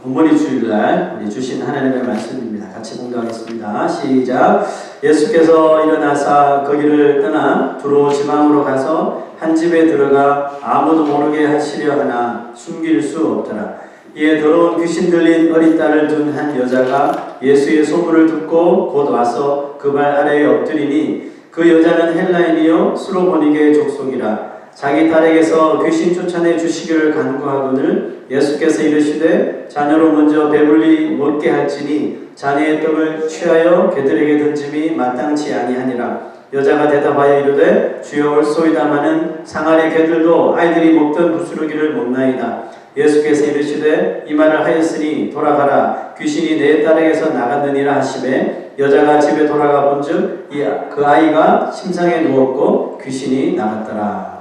어머니 주일날 우리 주신 하나님의 말씀입니다. 같이 공부하겠습니다. 시작. 예수께서 일어나사 거기를 떠나 두로 지방으로 가서 한 집에 들어가 아무도 모르게 하시려 하나 숨길 수 없더라. 이에 더러운 귀신 들린 어린 딸을 둔 한 여자가 예수의 소문을 듣고 곧 와서 그 발 아래에 엎드리니 그 여자는 헬라인이요 수로보니게 족속이라. 자기 딸에게서 귀신 쫓아내 주시기를 간구하거늘 예수께서 이르시되 자녀로 먼저 배불리 먹게 할지니 자녀의 떡을 취하여 개들에게 던짐이 마땅치 아니하니라. 여자가 대답하여 이르되 주여 옳소이다마는 상아리 개들도 아이들이 먹던 부스러기를 먹나이다. 예수께서 이르시되 이 말을 하였으니 돌아가라 귀신이 내 딸에게서 나갔느니라 하시매 여자가 집에 돌아가 본즉 그 아이가 침상에 누웠고 귀신이 나갔더라.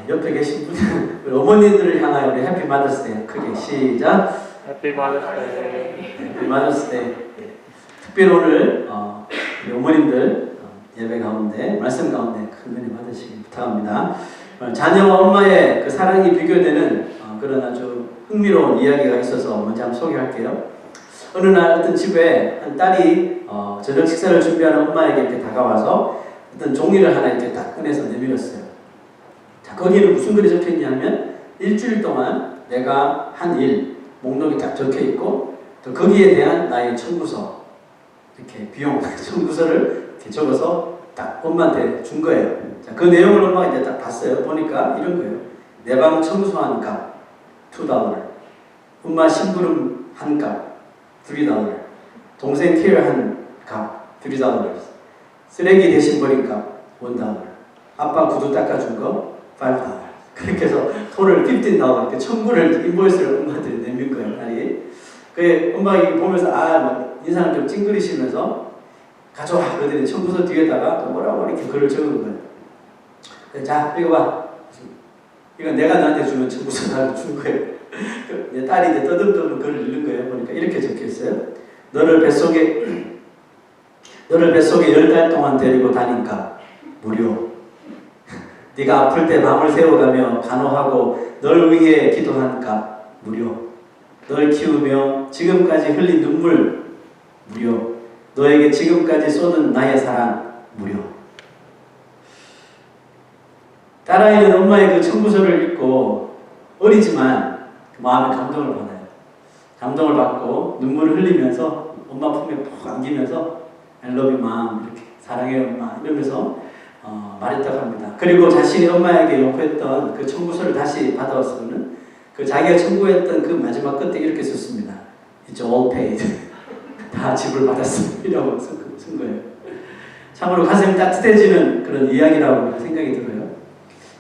옆에 계신 분 어머니들을 향하여 우리 해피 마더스데이 크게 시작. 해피 마더스데이. 해피 마더스데이. 특별히 오늘 우리 어머님들 예배 가운데 말씀 가운데 큰 은혜 받으시기 부탁합니다. 자녀와 엄마의 그 사랑이 비교되는 그런 아주 흥미로운 이야기가 있어서 먼저 한번 소개할게요. 어느 날 어떤 집에 한 딸이 저녁 식사를 준비하는 엄마에게 이렇게 다가와서 어떤 종이를 하나 이렇게 딱 꺼내서 내밀었어요. 자, 거기에는 무슨 글이 적혀 있냐면 일주일 동안 내가 한 일 목록이 딱 적혀 있고 또 거기에 대한 나의 청구서 이렇게 비용 청구서를 이렇게 적어서 딱 엄마한테 준 거예요. 자, 그 내용을 엄마가 이제 딱 봤어요. 보니까 이런 거예요. 내 방 청소한 값 $2, 엄마 심부름 한 값 $3, 동생 케어한 값 $3, 쓰레기 대신 버린 값 $1, 아빠 구두 닦아준 거 $5. 그렇게 해서 토를 $15 이렇게 청구를 인보이스를 엄마한테 내민 거예요. 딸이. 그 엄마가 이거 보면서 막 인상을 좀 찡그리시면서 가져와 그러더니 청구서 뒤에다가 또 뭐라고 이렇게 글을 적은 거예요. 자 읽어봐. 이건 내가 나한테 주는 청구서 나한테 준 거예요. 내 딸이 이제 떠듬떠듬 글을 읽는 거예요. 보니까 이렇게 적혀 있어요. 너를 뱃속에 10달 동안 데리고 다니까 무료. 네가 아플 때 밤을 새워가며 간호하고 널 위해 기도한 값 무료. 널 키우며 지금까지 흘린 눈물 무료. 너에게 지금까지 쏟은 나의 사랑 무료. 딸아이는 엄마의 그 청구서를 읽고 어리지만 그 마음에 감동을 받아요. 감동을 받고 눈물을 흘리면서 엄마 품에 푹 안기면서 I love you mom 이렇게 사랑해요 엄마 이러면서 말했다고 합니다. 그리고 자신이 엄마에게 요구했던 그 청구서를 다시 받아왔으면 그 자기가 청구했던 그 마지막 끝에 이렇게 썼습니다. It's all paid. 다 지불 받았습니다라고 쓴 거예요. 참으로 가슴이 따뜻해지는 그런 이야기라고 생각이 들어요.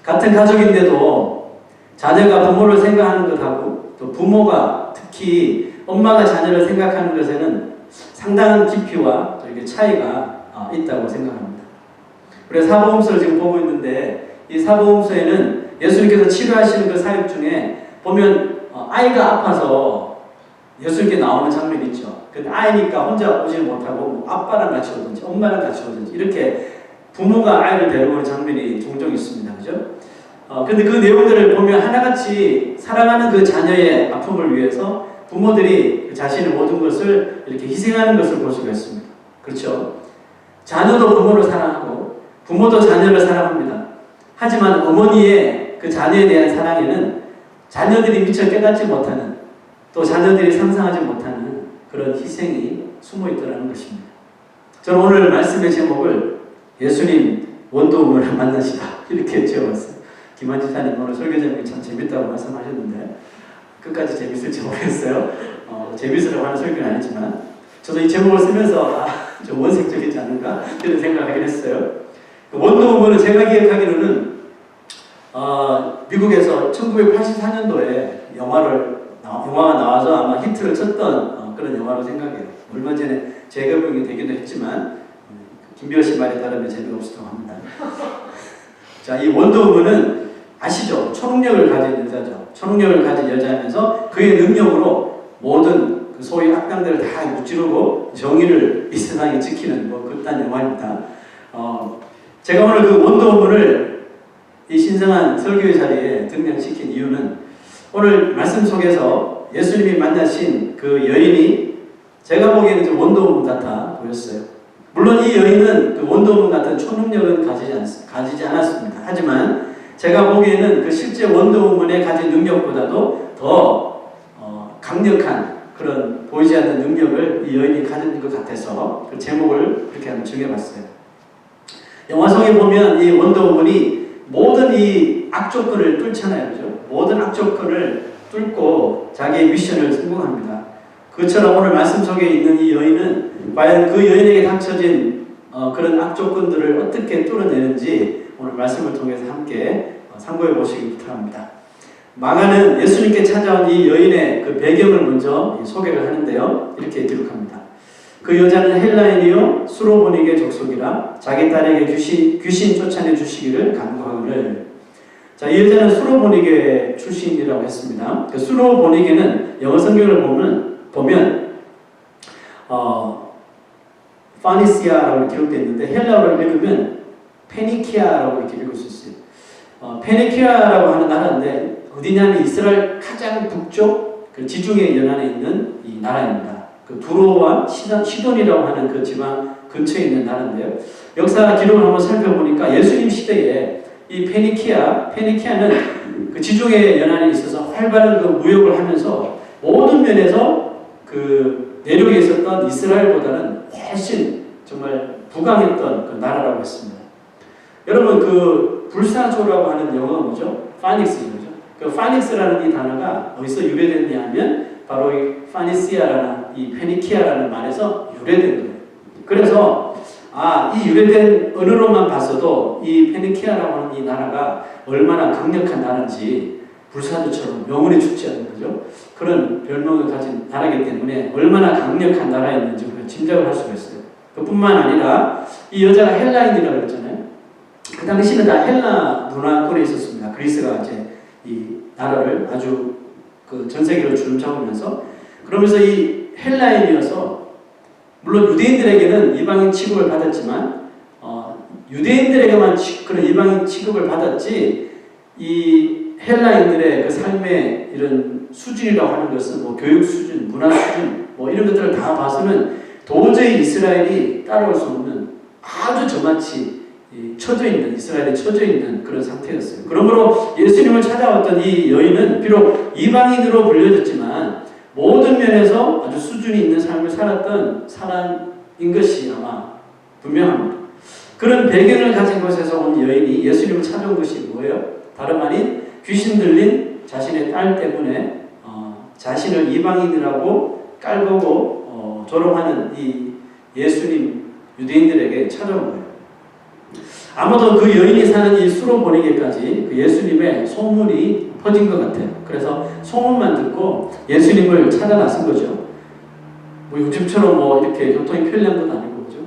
같은 가족인데도 자녀가 부모를 생각하는 것하고 또 부모가 특히 엄마가 자녀를 생각하는 것에는 상당한 깊이와 또 이게 차이가 있다고 생각합니다. 그래서 사복음서를 지금 보고 있는데 이 사복음서에는 예수님께서 치료하시는 그 사역 중에 보면 아이가 아파서 예수님께 나오는 장면이 있죠. 근데 아이니까 혼자 오지 못하고 아빠랑 같이 오든지 엄마랑 같이 오든지 이렇게 부모가 아이를 데려오는 장면이 종종 있습니다. 그죠? 근데 그 내용들을 보면 하나같이 사랑하는 그 자녀의 아픔을 위해서 부모들이 자신의 모든 것을 이렇게 희생하는 것을 볼 수가 있습니다. 그렇죠? 자녀도 부모를 사랑하고 부모도 자녀를 사랑합니다. 하지만 어머니의 그 자녀에 대한 사랑에는 자녀들이 미처 깨닫지 못하는 또 자녀들이 상상하지 못하는 그런 희생이 숨어 있다는 것입니다. 저는 오늘 말씀의 제목을 예수님 원도우를 만나시다 이렇게 지어봤어요. 김한 지사님 오늘 설교 제목이 참 재밌다고 말씀하셨는데 끝까지 재밌을지 모르겠어요. 재밌으라고 하는 설교는 아니지만 저도 이 제목을 쓰면서 좀 원색적이지 않은가 이런 생각을 하긴 했어요. 원도우먼은 제가 기억하기로는 미국에서 1984년도에 영화가 나와서 아마 히트를 쳤던 그런 영화로 생각해요. 얼마 전에 재개봉이 되기도 했지만 김비호 씨 말에 따르면 재미가 없었다고 합니다. 자, 이 원더우먼은 아시죠? 초능력을 가진 여자죠. 초능력을 가진 여자면서 그의 능력으로 모든 그 소위 악당들을 다 무찌르고 정의를 이 세상에 지키는 그딴 영화입니다. 제가 오늘 그 원더우먼을 이 신성한 설교의 자리에 등장시킨 이유는 오늘 말씀 속에서 예수님이 만나신 그 여인이 제가 보기에는 좀 원더우먼 같아 보였어요. 물론 이 여인은 그 원더우먼 같은 초능력은 가지지 않았습니다. 하지만 제가 보기에는 그 실제 원더우먼의 가진 능력보다도 더 강력한 그런 보이지 않는 능력을 이 여인이 가진 것 같아서 그 제목을 그렇게 한번 정해봤어요. 영화 속에 보면 이 원더우먼이 모든 이 악조건을 뚫잖아요. 그죠? 모든 악조건을 뚫고 자기의 미션을 성공합니다. 그처럼 오늘 말씀 속에 있는 이 여인은 과연 그 여인에게 닥쳐진 그런 악조건들을 어떻게 뚫어내는지 오늘 말씀을 통해서 함께 참고해 보시기 부탁합니다. 마가는 예수님께 찾아온 이 여인의 그 배경을 먼저 소개를 하는데요. 이렇게 기록합니다. 그 여자는 헬라인이요 수로보닉의 족속이라 자기 딸에게 귀신 쫓아내 주시기를 간구하거늘. 자, 이 여자는 수로보닉의 출신이라고 했습니다. 그 수로보닉에는 영어 성경을 보면 파니시아라고 기록되어 있는데 헬라어로 읽으면 페니키아라고 이렇게 읽을 수 있어요. 페니키아라고 하는 나라인데 어디냐면 이스라엘 가장 북쪽 그 지중해 연안에 있는 이 나라입니다. 그 두로와 시돈이라고 하는 그 지방 근처에 있는 나라인데요. 역사 기록을 한번 살펴보니까 예수님 시대에 이 페니키아는 그 지중해 연안에 있어서 활발한 그 무역을 하면서 모든 면에서 그 내륙에 있었던 이스라엘보다는 훨씬 정말 부강했던 그 나라라고 했습니다. 여러분 그 불사조라고 하는 영어가 뭐죠? 파닉스죠. 그 파닉스라는 이 단어가 어디서 유래됐냐 하면 바로 이 파니시아라는 이 페니키아라는 말에서 유래된 거예요. 그래서 이 유래된 언어로만 봤어도 이 페니키아라고 하는 이 나라가 얼마나 강력한 나라인지 불사조처럼 영원히 죽지 않는 거죠. 그런 별명을 가진 나라이기 때문에 얼마나 강력한 나라였는지 우리가 짐작을 할 수가 있어요. 그뿐만 아니라 이 여자가 헬라인이라고 그랬잖아요. 그 당시는 다 헬라 문화권에 있었습니다. 그리스가 이제 이 나라를 아주 그 전 세계로 주름잡으면서 그러면서 이 헬라인이어서 물론 유대인들에게는 이방인 취급을 받았지만 유대인들에게만 그런 이방인 취급을 받았지 이 헬라인들의 그 삶의 이런 수준이라고 하는 것은 뭐 교육 수준, 문화 수준 뭐 이런 것들을 다 봐서는 도저히 이스라엘이 따라올 수 없는 아주 저마치 이스라엘에 처져 있는 그런 상태였어요. 그러므로 예수님을 찾아왔던 이 여인은 비록 이방인으로 불려졌지만 모든 면에서 아주 수준이 있는 삶을 살았던 사람인 것이 아마 분명합니다. 그런 배경을 가진 곳에서 온 여인이 예수님을 찾아온 것이 뭐예요? 다름 아닌 귀신 들린 자신의 딸 때문에 자신을 이방인이라고 깔보고 조롱하는 이 예수님 유대인들에게 찾아온 거예요. 아무도 그 여인이 사는 이 수로보니게까지 그 예수님의 소문이 퍼진 것 같아요. 그래서 소문만 듣고 예수님을 찾아 나선 거죠. 뭐 요즘처럼 뭐 이렇게 교통이 편리한 건 아니고, 그죠?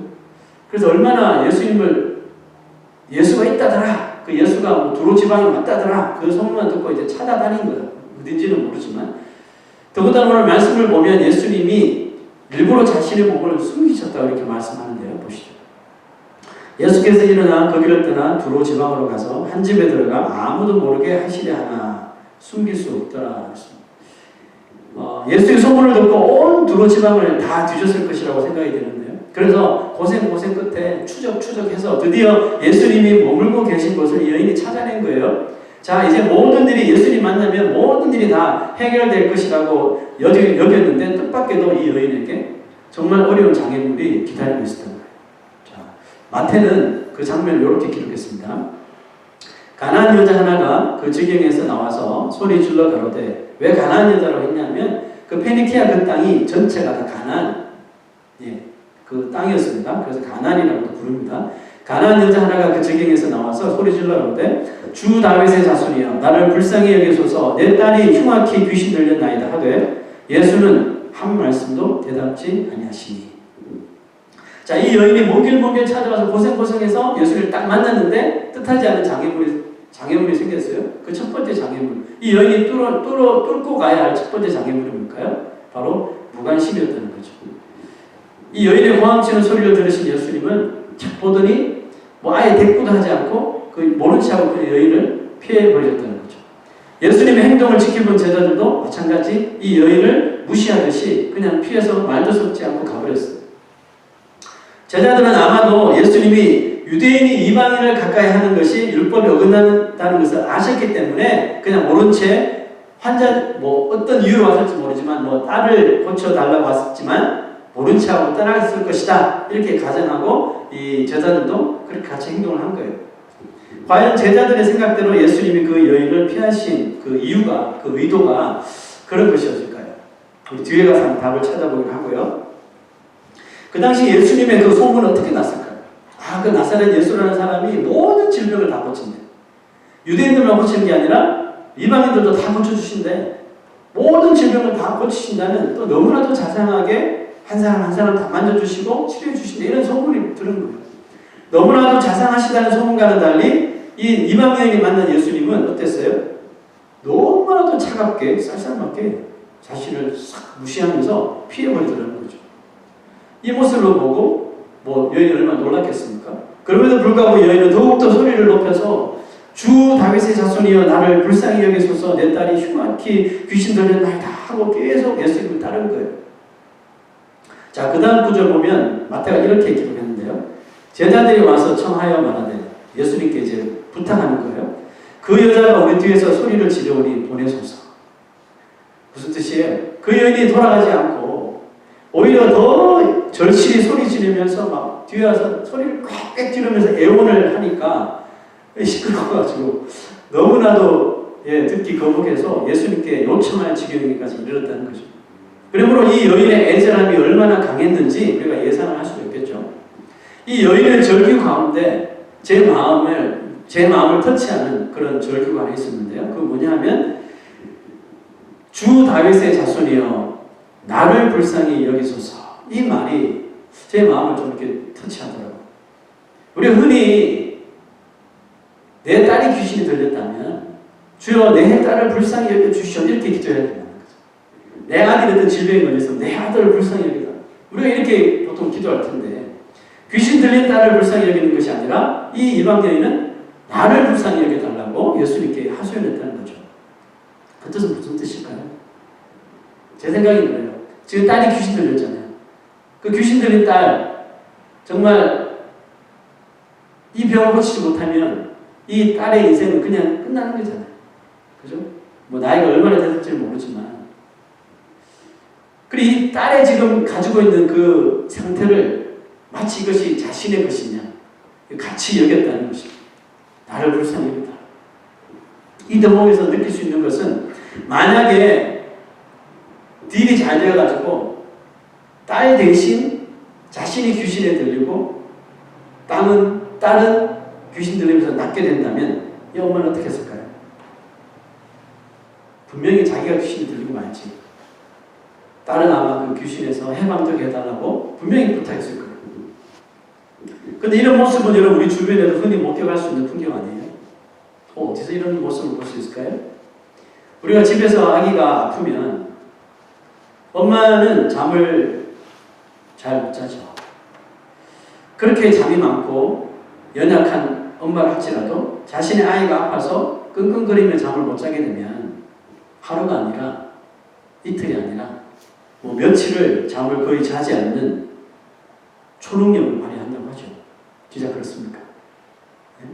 그래서 얼마나 예수가 있다더라. 그 예수가 뭐 두로 지방에 왔다더라. 그 소문만 듣고 이제 찾아다닌 거예요. 어딘지는 모르지만. 더군다나 오늘 말씀을 보면 예수님이 일부러 자신의 몸을 숨기셨다고 이렇게 말씀하는데요. 보시죠. 예수께서 일어나 그 길을 떠나 두로 지방으로 가서 한 집에 들어가 아무도 모르게 하시려 하나 숨길 수 없더라. 예수의 소문을 듣고 온 두로 지방을 다 뒤졌을 것이라고 생각이 되는데요. 그래서 고생 끝에 추적해서 드디어 예수님이 머물고 계신 곳을 이 여인이 찾아낸 거예요. 자, 이제 모든 일이 예수님 만나면 모든 일이 다 해결될 것이라고 여겼는데 뜻밖에도 이 여인에게 정말 어려운 장애물이 기다리고 있었던 거예요. 마태는 그 장면을 이렇게 기록했습니다. 가나안 여자 하나가 그 지경에서 나와서 소리 질러 가로되, 왜 가나안 여자라고 했냐면 그 페니키아 그 땅이 전체가 다 가나안 그 땅이었습니다. 그래서 가나안이라고도 부릅니다. 가나안 여자 하나가 그 지경에서 나와서 소리 질러 가로되, 주 다윗의 자손이여 나를 불쌍히 여기소서, 내 딸이 흉악히 귀신 들렸나이다 하되 예수는 한 말씀도 대답지 아니하시니. 자, 이 여인이 먼 길 찾아와서 고생해서 예수를 딱 만났는데 뜻하지 않은 장애물이 생겼어요. 그 첫 번째 장애물. 이 여인이 뚫고 가야 할 첫 번째 장애물이 뭘까요? 바로 무관심이었다는 거죠. 이 여인의 호함치는 소리를 들으신 예수님은 딱 보더니 뭐 아예 대꾸도 하지 않고 그 모른 체하고 그 여인을 피해 버리셨다는 거죠. 예수님의 행동을 지켜본 제자들도 마찬가지 이 여인을 무시하듯이 그냥 피해서 말도 섞지 않고 가버렸어요. 제자들은 아마도 예수님이 유대인이 이방인을 가까이 하는 것이 율법에 어긋난다는 것을 아셨기 때문에 그냥 모른 채 환자 어떤 이유로 왔을지 모르지만 딸을 고쳐달라고 왔었지만 모른 채 하고 떠나갔을 것이다 이렇게 가정하고 이 제자들도 그렇게 같이 행동을 한 거예요. 과연 제자들의 생각대로 예수님이 그 여인을 피하신 그 이유가 그 의도가 그런 것이었을까요? 우리 뒤에 가서 한번 답을 찾아보기로 하고요. 그 당시 예수님의 그 소문은 어떻게 났을까요? 그 나사렛 예수라는 사람이 모든 질병을 다 고친대. 유대인들만 고치는 게 아니라 이방인들도 다 고쳐주신대. 모든 질병을 다 고치신다면 또 너무나도 자상하게 한 사람 한 사람 다 만져주시고 치료해 주신대. 이런 소문이 들은 거예요. 너무나도 자상하시다는 소문과는 달리 이 이방 여인이 만난 예수님은 어땠어요? 너무나도 차갑게 쌀쌀맞게 자신을 싹 무시하면서 피해버리더라는 거죠. 이 모습을 보고 여인이 얼마나 놀랐겠습니까? 그럼에도 불구하고 여인은 더욱더 소리를 높여서 주 다윗의 자손이여 나를 불쌍히 여기소서 내 딸이 흉악히 귀신 들렸나이다 하고 계속 예수님을 따른 거예요. 자, 그 다음 구절 보면 마태가 이렇게 기록했는데요. 제자들이 와서 청하여 말하되 예수님께 이제 부탁하는 거예요. 그 여자가 우리 뒤에서 소리를 지르오니 보내소서. 무슨 뜻이에요? 그 여인이 돌아가지 않고 오히려 더 절실히 소리 지르면서 막 뒤에 와서 소리를 꽥꽥 지르면서 애원을 하니까 시끄러워가지고 너무나도 듣기 거북해서 예수님께 요청할 지경에까지 이르렀다는 거죠. 그러므로 이 여인의 애절함이 얼마나 강했는지 우리가 예상을 할 수 있겠죠. 이 여인의 절규 가운데 제 마음을 터치하는 그런 절규가 하나 있었는데요. 그건 뭐냐 하면 주 다윗의 자손이여 나를 불쌍히 여기소서. 이 말이 제 마음을 좀 이렇게 터치하더라고요. 우리가 흔히 내 딸이 귀신이 들렸다면 주여 내 딸을 불쌍히 여겨주시오 이렇게 기도해야 된다는 거죠. 내 아들이 어떤 질병에 걸려서 내 아들을 불쌍히 여기다. 우리가 이렇게 보통 기도할 텐데 귀신 들린 딸을 불쌍히 여기는 것이 아니라 이 이방 여인은 나를 불쌍히 여겨달라고 예수님께 하소연했다는 거죠. 그 뜻은 무슨 뜻일까요? 제 생각이 그래요. 지금 딸이 귀신 들렸잖아요. 그 귀신 들린 딸 정말 이 병을 고치지 못하면 이 딸의 인생은 그냥 끝나는 거잖아요. 그죠? 나이가 얼마나 됐을지 모르지만 그리고 이 딸의 지금 가지고 있는 그 상태를 마치 이것이 자신의 것이냐 같이 여겼다는 것입니다. 나를 불쌍히 여겼다. 이 대목에서 느낄 수 있는 것은 만약에 딜이 잘 되어가지고 딸 대신 자신이 귀신에 들리고 딸은 귀신 들리면서 낫게 된다면 이 엄마는 어떻게 했을까요? 분명히 자기가 귀신이 들리고 말지 딸은 아마 그 귀신에서 해방되게 해달라고 분명히 부탁했을 거예요. 근데 이런 모습은 여러분 우리 주변에도 흔히 목격할 수 있는 풍경 아니에요? 어디서 이런 모습을 볼 수 있을까요? 우리가 집에서 아기가 아프면 엄마는 잠을 잘 못 자죠. 그렇게 잠이 많고 연약한 엄마를 할지라도 자신의 아이가 아파서 끙끙거리며 잠을 못 자게 되면 하루가 아니라 이틀이 아니라 며칠을 잠을 거의 자지 않는 초능력을 발휘한다고 하죠. 진짜 그렇습니까? 네?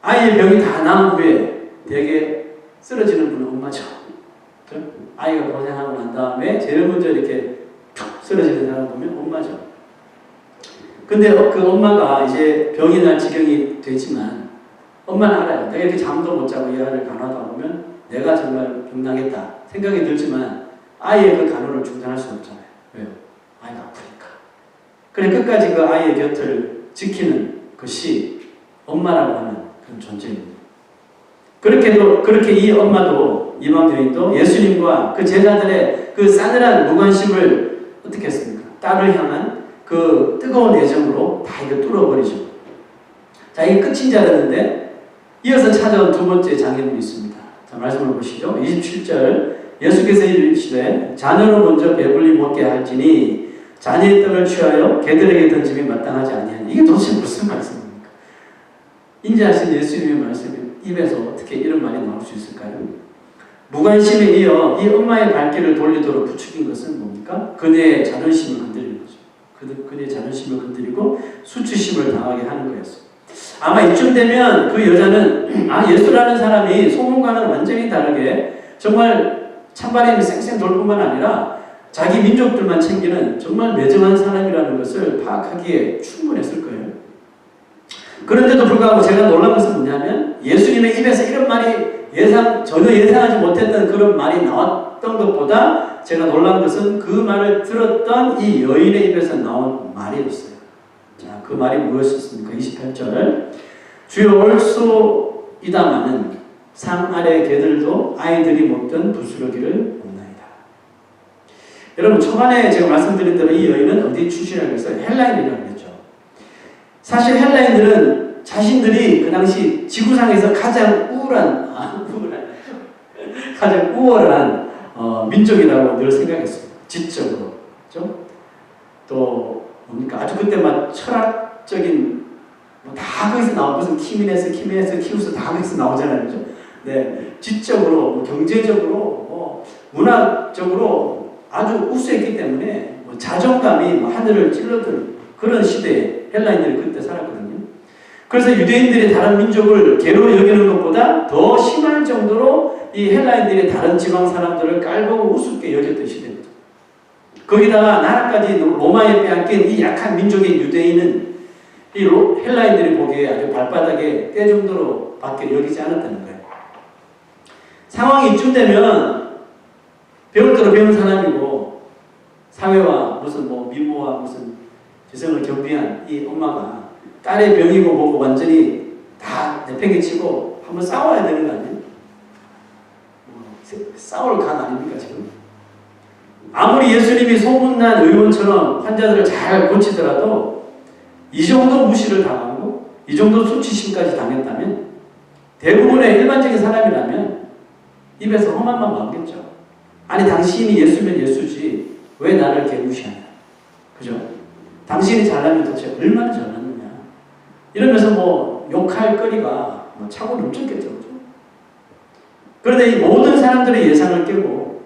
아이의 병이 다 나은 후에 대개 쓰러지는 분은 엄마죠. 그렇죠? 아이가 고생하고 난 다음에 제일 먼저 이렇게 툭 쓰러지는 사람 보면 엄마죠. 근데 그 엄마가 이제 병이 날 지경이 되지만 엄마는 알아요. 내가 이렇게 잠도 못 자고 이 아이를 간호하다 보면 내가 정말 병나겠다 생각이 들지만 아이의 그 간호를 중단할 수는 없잖아요. 왜요? 아이가 아프니까. 그래 끝까지 그 아이의 곁을 지키는 것이 엄마라고 하는 그런 존재입니다. 그렇게 이 엄마도 이방 여인도 예수님과 그 제자들의 그 싸늘한 무관심을 어떻게 했습니까? 딸을 향한 그 뜨거운 애정으로 다 이거 뚫어버리죠. 자, 이게 끝인 줄 알았는데 이어서 찾아온 두 번째 장면이 있습니다. 자, 말씀을 보시죠. 27절 예수께서 이르시되 자녀로 먼저 배불리 먹게 할지니 자녀의 떡을 취하여 개들에게 던짐이 마땅하지 아니하니 이게 도대체 무슨 말씀입니까? 인자하신 예수님의 말씀이 입에서 어떻게 이런 말이 나올 수 있을까요? 무관심에 이어 이 엄마의 발길을 돌리도록 부추긴 것은 뭡니까? 그녀의 자존심을 건드리는 거죠. 그녀의 자존심을 건드리고 수치심을 당하게 하는 거였어요. 아마 이쯤 되면 그 여자는 예수라는 사람이 소문과는 완전히 다르게 정말 찬바람이 쌩쌩 돌 뿐만 아니라 자기 민족들만 챙기는 정말 매정한 사람이라는 것을 파악하기에 충분했을 거예요. 그런데도 불구하고 제가 놀란 것은 뭐냐면 예수님의 입에서 이런 말이 전혀 예상하지 못했던 그런 말이 나왔던 것보다 제가 놀란 것은 그 말을 들었던 이 여인의 입에서 나온 말이었어요. 자, 그 말이 무엇이었습니까? 28절 주여 올소이다마는 상 아래 개들도 아이들이 먹던 부스러기를 먹나이다. 여러분 초반에 제가 말씀드린 대로 이 여인은 어디 출신이라고 해서 헬라인이라고 했죠. 사실 헬라인들은 자신들이 그 당시 지구상에서 가장 가장 우월한 민족이라고 늘 생각했습니다. 지적으로. 그렇죠? 또 뭡니까? 아주 그때 막 철학적인 다 거기서 나오고 무슨 키미네스, 키우스 다 거기서 나오잖아요. 그렇죠? 네. 지적으로, 경제적으로, 문화적으로 아주 우수했기 때문에 자존감이 하늘을 찔러들 그런 시대에 헬라인들이 그때 살았거든요. 그래서 유대인들이 다른 민족을 개로 여기는 것보다 더 심할 정도로 이 헬라인들이 다른 지방 사람들을 깔보고 우습게 여겼던 시대입니다. 거기다가 나라까지 로마에 빼앗긴 이 약한 민족의 유대인은 이 헬라인들이 보기에 아주 발바닥에 떼 정도로 밖에 여기지 않았다는 거예요. 상황이 이쯤 되면 배울 대로 배운 사람이고 사회와 무슨 민모와 무슨 지성을 겸비한 이 엄마가 딸의 병이고 뭐고 완전히 다 내팽개치고 한번 싸워야 되는 거 아니에요? 싸울 간 아닙니까 지금? 아무리 예수님이 소문난 의원처럼 환자들을 잘 고치더라도 이 정도 무시를 당하고 이 정도 수치심까지 당했다면 대부분의 일반적인 사람이라면 입에서 험한 말 나오겠죠. 아니 당신이 예수면 예수지 왜 나를 이렇게 무시하냐. 그죠? 당신이 잘나면 도대체 얼마나 잘났느냐. 이러면서 욕할 거리가 차고 넘쳤겠죠. 그죠? 그런데 이 모든 사람들의 예상을 깨고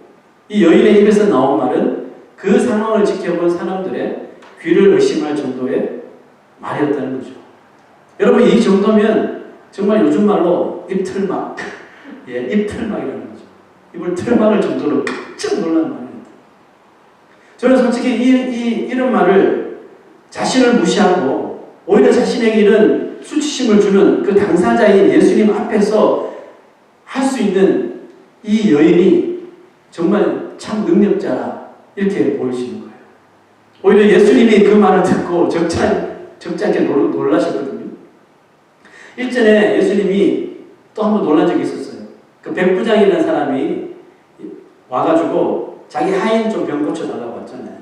이 여인의 입에서 나온 말은 그 상황을 지켜본 사람들의 귀를 의심할 정도의 말이었다는 거죠. 여러분 이 정도면 정말 요즘 말로 입틀막 입틀막이라는 거죠. 입을 틀막을 정도로 깜짝 놀라는 말입니다. 저는 솔직히 이런 말을 자신을 무시하고 오히려 자신에게 이런 수치심을 주는 그 당사자인 예수님 앞에서 할 수 있는 이 여인이 정말 참 능력자라 이렇게 보이시는 거예요. 오히려 예수님이 그 말을 듣고 적잖게 놀라셨거든요. 일전에 예수님이 또 한 번 놀란 적이 있었어요. 그 백부장이라는 사람이 와가지고 자기 하인 좀 병 고쳐달라고 왔잖아요.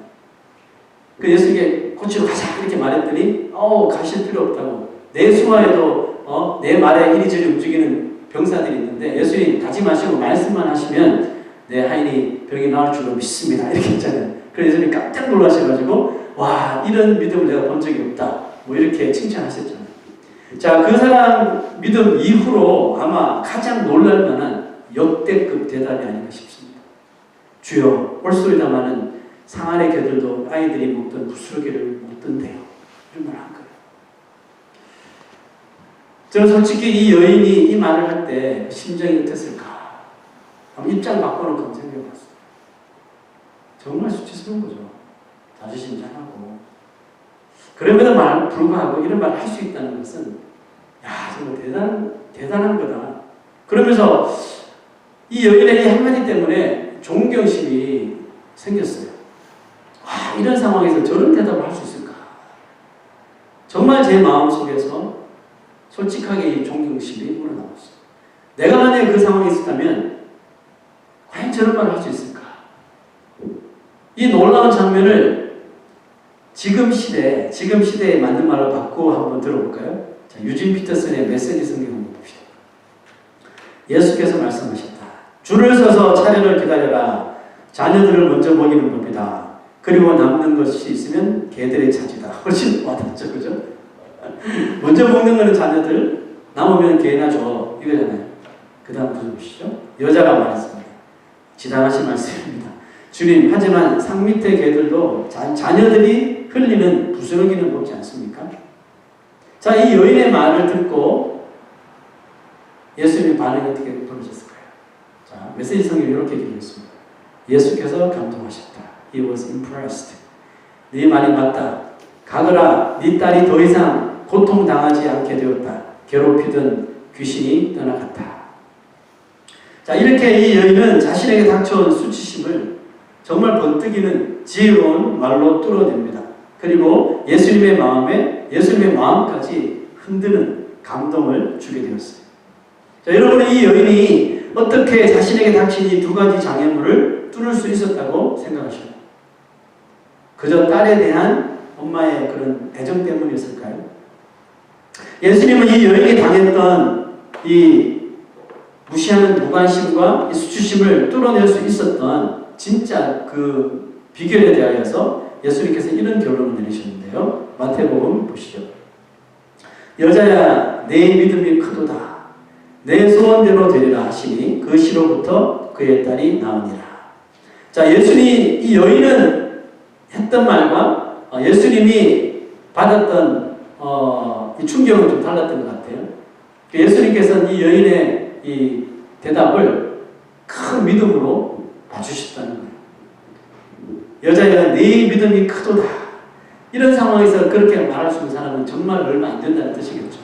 그 예수님께 고치러 가자 이렇게 말했더니 가실 필요 없다고. 내 수하에도 내 말에 이리저리 움직이는 병사들이 있는데 예수님 가지 마시고 말씀만 하시면 내 하인이 병이 나을 줄로 믿습니다 이렇게 했잖아요. 그래서 예수님 깜짝 놀라셔가지고 와 이런 믿음을 내가 본 적이 없다 이렇게 칭찬하셨잖아요. 자, 그 사람 믿음 이후로 아마 가장 놀랄만한 역대급 대답이 아닌가 싶습니다. 주여 올소이다마는 상 아래 개들도 아이들이 먹던 부스러기를 먹던데요. 이런 말 한 거예요. 저는 솔직히 이 여인이 이 말을 할 때 심정이 어땠을까? 한번 입장 바꿔놓고 한번 생각해봤어요. 정말 수치스러운 거죠. 자존심 상하고. 그럼에도 불구하고 이런 말을 할 수 있다는 것은 정말 대단한 거다. 그러면서 이 여인의 이 한마디 때문에 존경심이 생겼어요. 이런 상황에서 저런 대답을 할 수 있을까? 정말 제 마음속에서 솔직하게 이 존경심이 우러나왔어요. 내가 만약에 그 상황에 있었다면 과연 저런 말을 할 수 있을까? 이 놀라운 장면을 지금 시대에 맞는 말로 바꾸어 한번 들어볼까요? 자, 유진 피터슨의 메시지 성경 한번 봅시다. 예수께서 말씀하셨다. 줄을 서서 차례를 기다려라. 자녀들을 먼저 먹이는 법이다. 그리고 남는 것이 있으면 개들의 차지다. 훨씬 와닿죠, 그죠? 먼저 먹는 것은 자녀들, 남으면 개나 줘. 이거잖아요. 그 다음 무슨 것이죠? 여자가 말했습니다. 지당하신 말씀입니다. 주님, 하지만 상 밑의 개들도 자녀들이 흘리는 부스러기는 먹지 않습니까? 자, 이 여인의 말을 듣고 예수님의 반응이 어떻게 벌어졌을까요? 자, 메시지 성경이 이렇게 기록했습니다. 예수께서 감동하셨다. He was impressed. 네 말이 맞다. 가거라. 네 딸이 더 이상 고통당하지 않게 되었다. 괴롭히던 귀신이 떠나갔다. 자, 이렇게 이 여인은 자신에게 닥쳐온 수치심을 정말 번뜩이는 지혜로운 말로 뚫어냅니다. 그리고 예수님의 마음까지 흔드는 감동을 주게 되었어요. 자, 여러분은 이 여인이 어떻게 자신에게 닥친 이 두 가지 장애물을 뚫을 수 있었다고 생각하십니까? 그저 딸에 대한 엄마의 그런 애정 때문이었을까요? 예수님은 이 여인이 당했던 이 무시하는 무관심과 이 수치심을 뚫어낼 수 있었던 진짜 그 비결에 대하여서 예수님께서 이런 결론을 내리셨는데요. 마태복음 보시죠. 여자야, 내 믿음이 크도다. 내 소원대로 되리라 하시니 그 시로부터 그의 딸이 나으니라. 자, 이 여인은 했던 말과 예수님이 받았던 이 충격은 좀 달랐던 것 같아요. 예수님께서는 이 여인의 이 대답을 큰 믿음으로 봐주셨다는 거예요. 여자야, 네 믿음이 크도다. 이런 상황에서 그렇게 말할 수 있는 사람은 정말 얼마 안 된다는 뜻이겠죠.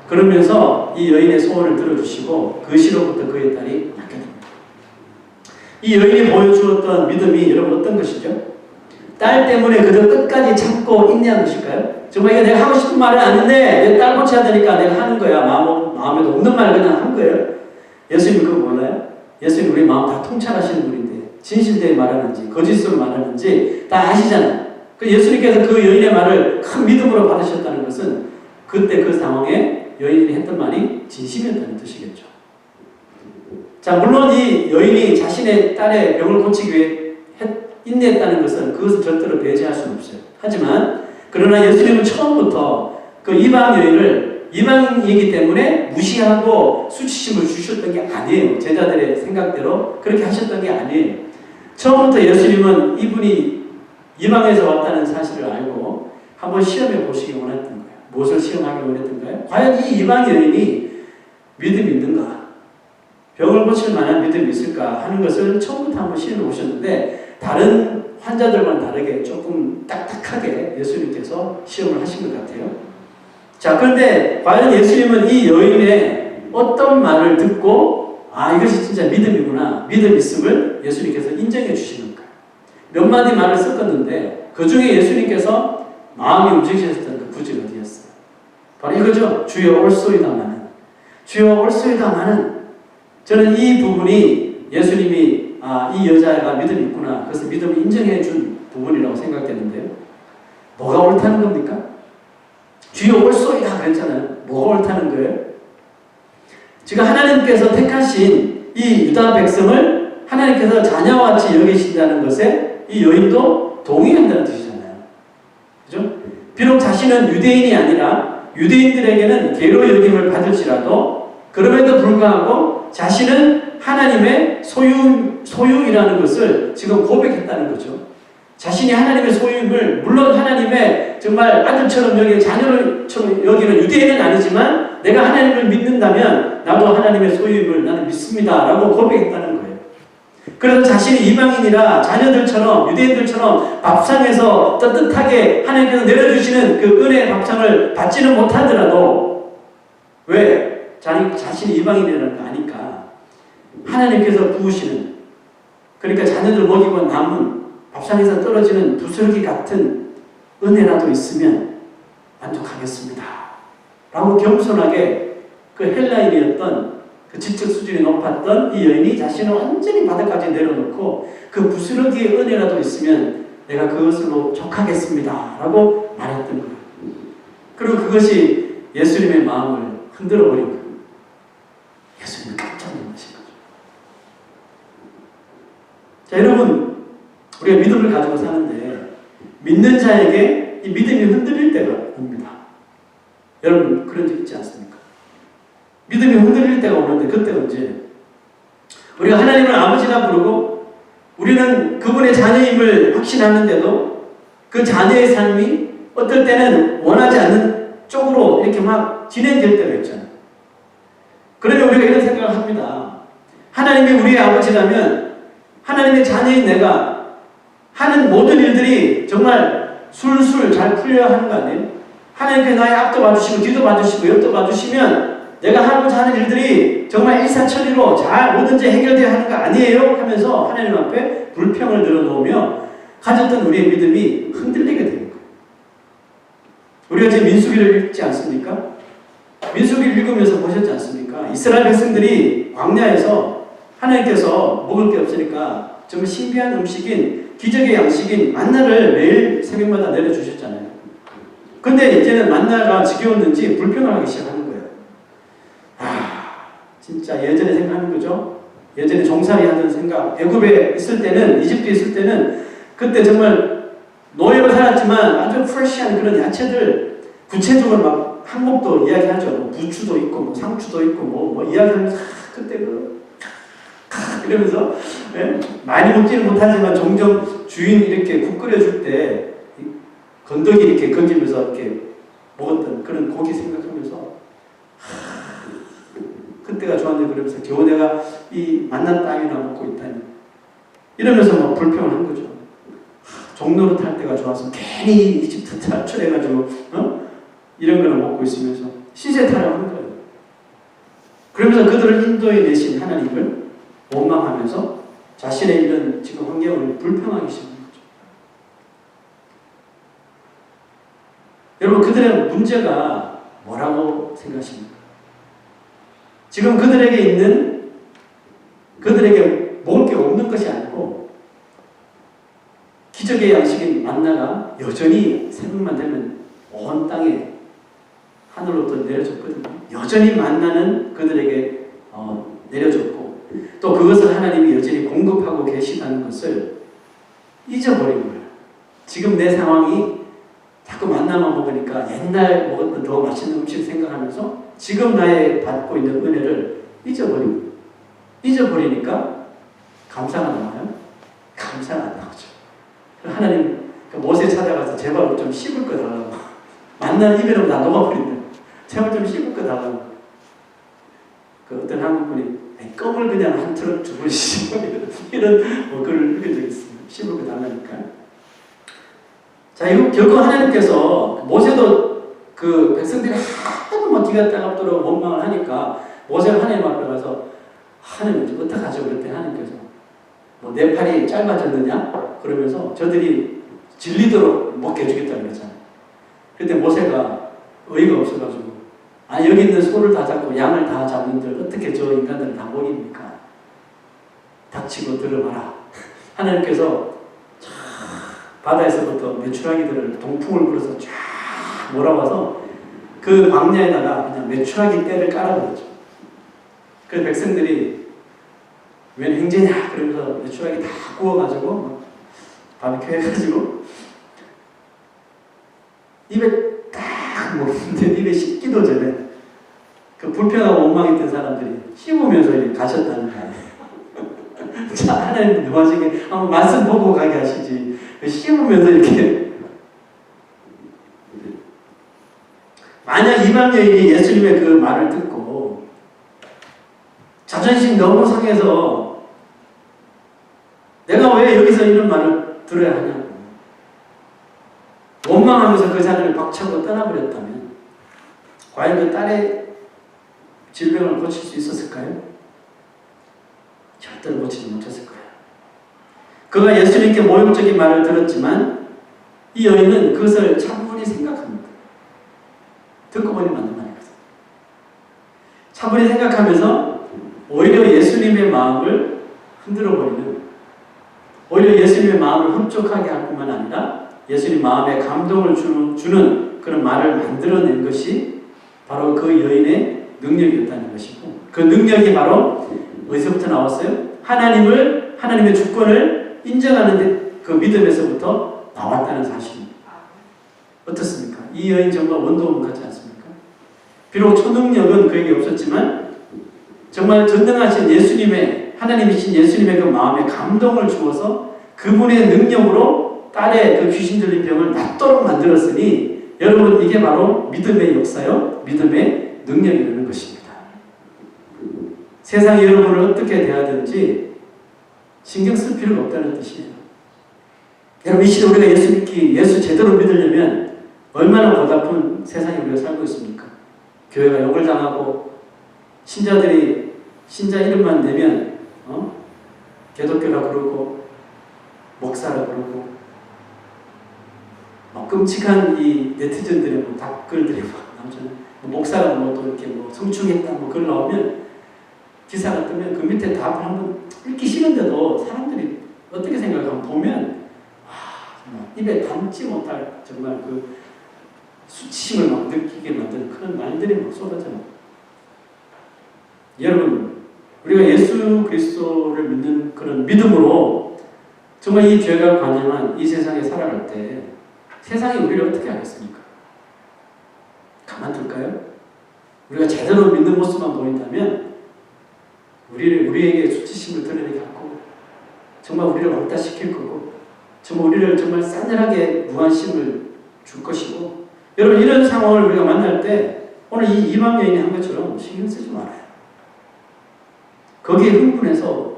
그러면서 이 여인의 소원을 들어주시고 그 시로부터 그의 딸이 낫게 됩니다. 이 여인이 보여주었던 믿음이 여러분 어떤 것이죠? 딸 때문에 그저 끝까지 참고 인내한 것일까요? 정말 이거 내가 하고 싶은 말은 아닌데 내 딸 고쳐야 되니까 내가 하는 거야. 마음에도 없는 말을 그냥 한 거예요. 예수님이 그거 몰라요? 예수님 우리 마음 다 통찰하시는 분인데 진실되게 말하는지 거짓으로 말하는지 다 아시잖아요. 그 예수님께서 그 여인의 말을 큰 믿음으로 받으셨다는 것은 그때 그 상황에 여인이 했던 말이 진심이었다는 뜻이겠죠. 자, 물론 이 여인이 자신의 딸의 병을 고치기 위해 인내했다는 것은 그것을 절대로 배제할 수는 없어요. 하지만 그러나 예수님은 처음부터 그 이방 여인을 이방인이기 때문에 무시하고 수치심을 주셨던 게 아니에요. 제자들의 생각대로 그렇게 하셨던 게 아니에요. 처음부터 예수님은 이분이 이방에서 왔다는 사실을 알고 한번 시험해 보시기 원했던 거예요. 무엇을 시험하기 원했던가요? 과연 이 이방 여인이 믿음이 있는가? 병을 고칠 만한 믿음이 있을까? 하는 것을 처음부터 한번 시험해 보셨는데 다른 환자들과는 다르게 조금 딱딱하게 예수님께서 시험을 하신 것 같아요. 자, 그런데 과연 예수님은 이 여인의 어떤 말을 듣고 이것이 진짜 믿음이구나. 믿음 있음을 예수님께서 인정해 주시는 거예요. 몇 마디 말을 섞었는데 그 중에 예수님께서 마음이 움직이셨던 그 구절이 어디였어요? 바로 이거죠. 주여 올소이다마는. 주여 올소이다마는. 저는 이 부분이 예수님이 이 여자가 믿음이 있구나. 그래서 믿음을 인정해 준 부분이라고 생각되는데요. 뭐가 옳다는 겁니까? 주여 올소이다 그랬잖아요. 뭐가 옳다는 거예요? 지금 하나님께서 택하신 이 유다 백성을 하나님께서 자녀와 같이 여기신다는 것에 이 여인도 동의한다는 뜻이잖아요. 그죠? 비록 자신은 유대인이 아니라 유대인들에게는 계로 여김을 받을지라도 그럼에도 불구하고 자신은 하나님의 소유이라는 것을 지금 고백했다는 거죠. 자신이 하나님의 소유임을 물론 하나님의 정말 아들처럼 여기는 자녀처럼 여기는 유대인은 아니지만 내가 하나님을 믿는다면 나도 하나님의 소유임을 나는 믿습니다 라고 고백했다는 거예요. 그래서 자신이 이방인이라 자녀들처럼 유대인들처럼 밥상에서 떳떳하게 하나님께서 내려주시는 그 은혜의 밥상을 받지는 못하더라도 왜? 자신이 이방인이라는 거 아니까 하나님께서 부으시는 그러니까 자녀들 먹이고 남은 밥상에서 떨어지는 부스러기 같은 은혜라도 있으면 만족하겠습니다 라고 겸손하게 그 헬라인이었던 그 지적 수준이 높았던 이 여인이 자신을 완전히 바닥까지 내려놓고 그 부스러기의 은혜라도 있으면 내가 그것으로 족하겠습니다 라고 말했던 거예요. 그리고 그것이 예수님의 마음을 흔들어버린 거예요. 예수님은 깜짝 놀라신 거죠. 자, 여러분 우리가 믿음을 가지고 사는데 믿는 자에게 이 믿음이 흔들릴 때가 옵니다. 여러분 그런 적 있지 않습니까? 믿음이 흔들릴 때가 오는데 그때 언제? 우리가 하나님을 아버지라 부르고 우리는 그분의 자녀임을 확신하는데도 그 자녀의 삶이 어떨 때는 원하지 않는 쪽으로 이렇게 막 진행될 때가 있잖아요. 그러면 우리가 이런 생각을 합니다. 하나님이 우리의 아버지라면 하나님의 자녀인 내가 하는 모든 일들이 정말 술술 잘 풀려야 하는 거 아니에요? 하나님께 나의 앞도 봐주시고 뒤도 봐주시고 옆도 봐주시면 내가 하고자 하는 일들이 정말 일사천리로 잘 뭐든지 해결돼야 하는 거 아니에요? 하면서 하나님 앞에 불평을 늘어놓으며 가졌던 우리의 믿음이 흔들리게 되는 거예요. 우리가 지금 민수기를 읽지 않습니까? 민수기를 읽으면서 보셨지 않습니까? 이스라엘 백성들이 광야에서 하나님께서 먹을 게 없으니까 정말 신비한 음식인 기적의 양식인 만나를 매일 새벽마다 내려주셨잖아요. 근데 이제는 만나가 지겨웠는지 불평을 하기 시작하는 거예요. 진짜 예전에 생각하는 거죠. 예전에 종살이 하던 생각. 애굽에 있을 때는, 이집트에 있을 때는 그때 정말 노예로 살았지만 아주 프레시한 그런 야채들 구체적으로 막 한국도 이야기하죠. 뭐 부추도 있고 뭐 상추도 있고 뭐 이야기하면서 그때 이러면서 많이 먹지는 못하지만 종종 주인 이렇게 국 끓여줄 때 건더기 이렇게 건지면서 이렇게 먹었던 그런 고기 생각하면서 그때가 좋았는데 그러면서 겨우 내가 이 만난 땅이나 먹고 있다니 이러면서 막 불평을 한 거죠. 종로로 탈 때가 좋아서 괜히 이집트 탈출해가지고 이런 거를 먹고 있으면서 시세타령을 한 거예요. 그러면서 그들을 인도해 내신 하나님을 원망하면서 자신의 이런 지금 환경을 불평하기 시작한 거죠. 여러분 그들의 문제가 뭐라고 생각하십니까? 지금 그들에게 먹을 게 없는 것이 아니고 기적의 양식인 만나가 여전히 새벽만 되면 온 땅에 하늘로부터 내려졌거든요. 여전히 만나는 그들에게 내려졌고 또 그것을 하나님이 여전히 공급하고 계시다는 것을 잊어버린 거예요. 지금 내 상황이 자꾸 만나만 먹으니까 옛날 먹었던 더 맛있는 음식 생각하면서 지금 나의 받고 있는 은혜를 잊어버리니까 감사가 나와요? 감사가 안 나오죠. 하나님 모세 찾아가서 제발 좀 씹을 거 달라고. 만나는 입에는 다 녹아버린다. 제발 좀 씹을 거 달라고. 그 어떤 한국분이 껌을 그냥 한 트럭 주무시고 이런 글을 읽은 적이 있습니다. 씹을 거 달라니까. 자, 이거 결국 하나님께서 모세도 그 백성들이 하도 뭐 기가 따갑도록 원망을 하니까 모세가 하나님 앞에 가서 하나님 어떡하죠? 그랬더니 하나님께서 뭐 내 팔이 짧아졌느냐? 그러면서 저들이 질리도록 먹게 해주겠다고 그랬잖아요. 그때 모세가 어이가 없어가지고 여기 있는 소를 다 잡고 양을 다 잡는들 어떻게 저 인간들을 다 먹입니까? 닥치고 들어봐라. 하나님께서 바다에서부터 메추라기들을 동풍을 불어서 쫙 몰아와서 그 광야에다가 그냥 메추라기 떼를 깔아버렸죠. 그래서 백성들이 웬 행제냐 그러면서 메추라기 다 구워가지고 바비큐 해가지고 입에 딱 먹는데 입에 씹기도 전에 그 불평하고 원망했던 사람들이 씹으면서 이렇게 가셨다는 거예요. 자, 하나님 도와주게 한번 말씀 보고 가게 하시지. 씹으면서 이렇게. 만약 이방 여인이 예수님의 그 말을 듣고 자존심 너무 상해서 내가 왜 여기서 이런 말을 들어야 하냐고 원망하면서 그 자리를 박차고 떠나버렸다면 과연 그 딸의 질병을 고칠 수 있었을까요? 절대로 고치지 못했을 거예요. 그가 예수님께 모욕적인 말을 들었지만 이 여인은 그것을 차분히 생각합니다. 듣고 보니 맞는 말이거든요. 차분히 생각하면서 오히려 예수님의 마음을 흔들어버리는, 오히려 예수님의 마음을 흡족하게 할 뿐만 아니라 예수님 마음에 감동을 주는 그런 말을 만들어낸 것이 바로 그 여인의 능력이었다는 것이고, 그 능력이 바로 어디서부터 나왔어요? 하나님의 주권을 인정하는 그 믿음에서부터 나왔다는 사실입니다. 어떻습니까? 이 여인 정말 원동원 같지 않습니까? 비록 초능력은 그에게 없었지만 정말 전능하신 예수님의, 하나님이신 예수님의 그 마음에 감동을 주어서 그분의 능력으로 딸의 그 귀신 들린 병을 낫도록 만들었으니 여러분, 이게 바로 믿음의 역사요, 믿음의 능력이라는 것입니다. 세상이 여러분을 어떻게 대하든지 신경 쓸 필요가 없다는 뜻이에요. 여러분, 이 시대 우리가 예수 제대로 믿으려면 얼마나 고달픈 세상에 우리가 살고 있습니까? 교회가 욕을 당하고 신자들이 신자 이름만 내면 기독교라 그러고 목사라 그러고 끔찍한 이 네티즌들의 댓글들이 나오잖아요. 목사가 또 이렇게 성추행했다 글 나오면 기사가 뜨면 그 밑에 답을 한번 읽기 싫은데도 사람들이 어떻게 생각하면 보면 정말 입에 담지 못할 정말 그 수치심을 막 느끼게 만드는 그런 말들이 막 쏟아져요. 여러분, 우리가 예수 그리스도를 믿는 그런 믿음으로 정말 이 죄가 관영한 이 세상에 살아갈 때 세상이 우리를 어떻게 하겠습니까? 가만둘까요? 우리가 제대로 믿는 모습만 보인다면 우리에게 수치심을 드러내게 하고 정말 우리를 왕따시킬 거고 정말 우리를 정말 싸늘하게 무관심을 줄 것이고, 여러분, 이런 상황을 우리가 만날 때 오늘 이 이방 여인이 한 것처럼 신경 쓰지 말아요. 거기에 흥분해서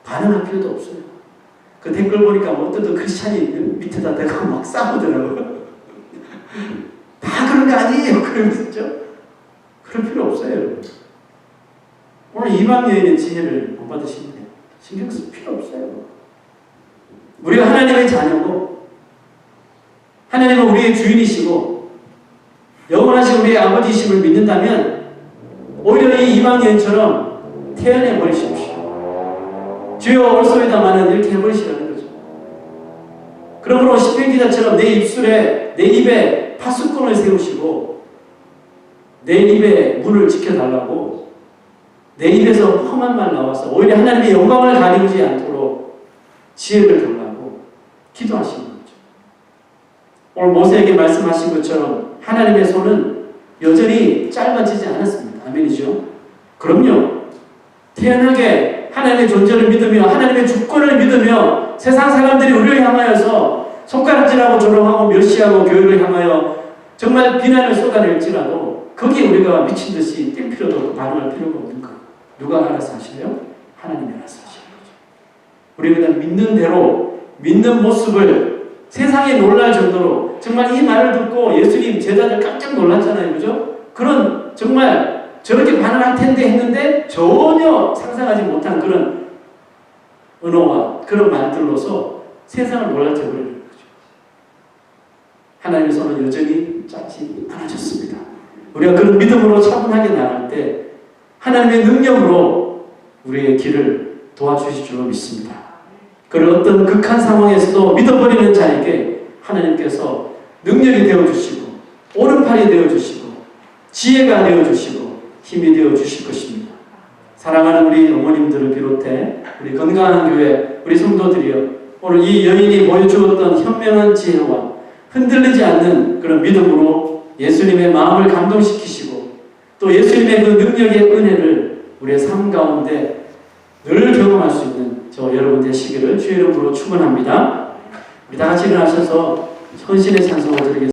반응할 필요도 없어요. 그 댓글 보니까 어떤 크리스찬이 밑에다 대고 막 싸우더라고요. 다 그런 거 아니에요. 그러면서 그럴 필요 없어요, 여러분. 오늘 이방 여인의 지혜를 못 받으시면 돼요. 신경 쓸 필요 없어요. 우리가 하나님의 자녀고 하나님은 우리의 주인이시고 영원하신 우리의 아버지이심을 믿는다면 오히려 이 이방 여인처럼 태어내 버리십시오. 주여 올소이다마는 이렇게 해버리시라는 거죠. 그러므로 시편 기자처럼 내 입에 파수꾼을 세우시고 내 입에 문을 지켜달라고 내 입에서 험한 말 나와서 오히려 하나님의 영광을 가리우지 않도록 지혜를 달라고 기도하시는 거죠. 오늘 모세에게 말씀하신 것처럼 하나님의 손은 여전히 짧아지지 않았습니다. 아멘이죠? 그럼요. 태연하게 하나님의 존재를 믿으며 하나님의 주권을 믿으며 세상 사람들이 우리를 향하여서 손가락질하고 조롱하고 멸시하고 교회를 향하여 정말 비난을 쏟아낼지라도 거기에 우리가 미친 듯이 뛸 필요도 없고 반응할 필요가 없는 거예요. 누가 알아서 하시래요? 하나님이 알아서 하시는 거죠. 우리가 그냥 믿는 대로 믿는 모습을 세상에 놀랄 정도로 정말 이 말을 듣고 예수님 제자들 깜짝 놀랐잖아요. 그죠? 그런 정말 저렇게 반응할 텐데 했는데 전혀 상상하지 못한 그런 언어와 그런 말들로서 세상을 놀라게 버리는 거죠. 하나님의 손은 여전히 짧지 않아졌습니다. 우리가 그런 믿음으로 차분하게 나갈 때 하나님의 능력으로 우리의 길을 도와주실 줄로 믿습니다. 그런 어떤 극한 상황에서도 믿어버리는 자에게 하나님께서 능력이 되어주시고 오른팔이 되어주시고 지혜가 되어주시고 힘이 되어주실 것입니다. 사랑하는 우리 어머님들을 비롯해 우리 건강한 교회 우리 성도들이여, 오늘 이 여인이 보여주었던 현명한 지혜와 흔들리지 않는 그런 믿음으로 예수님의 마음을 감동시키시고 또 예수님의 그 능력의 은혜를 우리의 삶 가운데 늘 경험할 수 있는 저 여러분 되시기를 주의 이름으로 축원합니다. 우리 다 같이 일어나셔서 헌신의 찬송을 드리겠습니다.